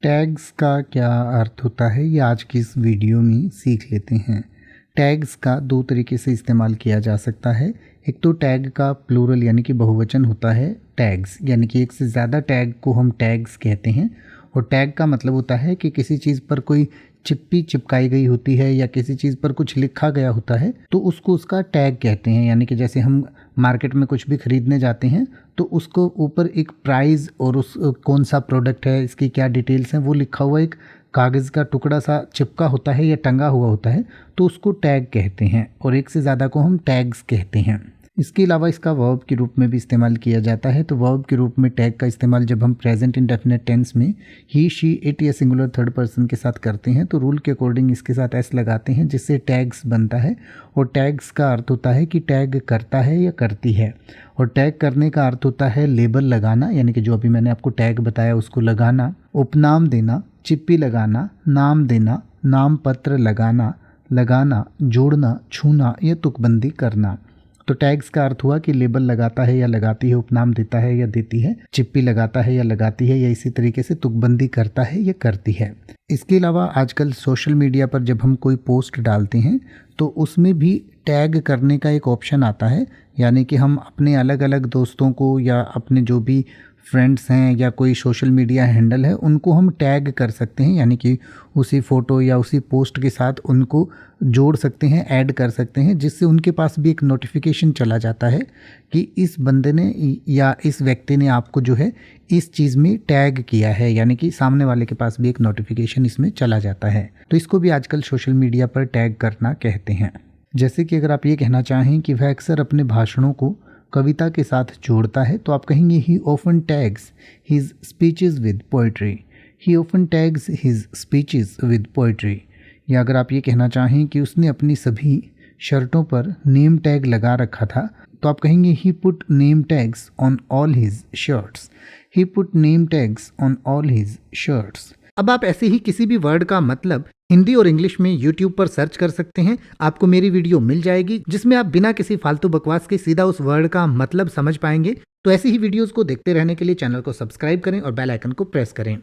Tags का क्या अर्थ होता है ये आज की इस वीडियो में सीख लेते हैं। टैग्स का दो तरीके से इस्तेमाल किया जा सकता है। एक तो टैग का प्लूरल यानी कि बहुवचन होता है टैग्स, यानी कि एक से ज़्यादा टैग को हम टैग्स कहते हैं। और टैग का मतलब होता है कि किसी चीज़ पर कोई चिप्पी चिपकाई गई होती है या किसी चीज़ पर कुछ लिखा गया होता है तो उसको उसका टैग कहते हैं। यानी कि जैसे हम मार्केट में कुछ भी खरीदने जाते हैं तो उसको ऊपर एक प्राइस और उस कौन सा प्रोडक्ट है, इसकी क्या डिटेल्स हैं, वो लिखा हुआ एक कागज़ का टुकड़ा सा चिपका होता है या टंगा हुआ होता है तो उसको टैग कहते हैं। और एक से ज़्यादा को हम टैग्स कहते हैं। इसके अलावा इसका वर्ब के रूप में भी इस्तेमाल किया जाता है। तो वर्ब के रूप में टैग का इस्तेमाल जब हम प्रेजेंट इंडेफिनिट टेंस में ही, शी, इट या सिंगुलर थर्ड पर्सन के साथ करते हैं तो रूल के अकॉर्डिंग इसके साथ एस लगाते हैं जिससे टैग्स बनता है। और टैग्स का अर्थ होता है कि टैग करता है या करती है। और टैग करने का अर्थ होता है लेबल लगाना, यानी कि जो अभी मैंने आपको टैग बताया उसको लगाना, उपनाम देना, चिप्पी लगाना, नाम देना, नाम पत्र लगाना, जोड़ना, छूना या तुकबंदी करना। तो टैग्स का अर्थ हुआ कि लेबल लगाता है या लगाती है, उपनाम देता है या देती है, चिप्पी लगाता है या लगाती है, या इसी तरीके से तुकबंदी करता है या करती है। इसके अलावा आजकल सोशल मीडिया पर जब हम कोई पोस्ट डालते हैं तो उसमें भी टैग करने का एक ऑप्शन आता है। यानी कि हम अपने अलग अलग दोस्तों को या अपने जो भी फ्रेंड्स हैं या कोई सोशल मीडिया हैंडल है उनको हम टैग कर सकते हैं। यानी कि उसी फ़ोटो या उसी पोस्ट के साथ उनको जोड़ सकते हैं, ऐड कर सकते हैं, जिससे उनके पास भी एक नोटिफिकेशन चला जाता है कि इस बंदे ने या इस व्यक्ति ने आपको जो है इस चीज़ में टैग किया है। यानी कि सामने वाले के पास भी एक नोटिफिकेशन इसमें चला जाता है। तो इसको भी आजकल सोशल मीडिया पर टैग करना कहते हैं। जैसे कि अगर आप ये कहना चाहें कि वह अक्सर अपने भाषणों को कविता के साथ जोड़ता है तो आप कहेंगे ही often tags his speeches with poetry. He often tags his speeches with poetry. या अगर आप ये कहना चाहें कि उसने अपनी सभी शर्टों पर नेम टैग लगा रखा था तो आप कहेंगे he put name tags on all his shirts. He put name tags on all his shirts. अब आप ऐसे ही किसी भी वर्ड का मतलब हिंदी और इंग्लिश में YouTube पर सर्च कर सकते हैं। आपको मेरी वीडियो मिल जाएगी जिसमें आप बिना किसी फालतू बकवास के सीधा उस वर्ड का मतलब समझ पाएंगे। तो ऐसी ही वीडियोस को देखते रहने के लिए चैनल को सब्सक्राइब करें और बेल आइकन को प्रेस करें।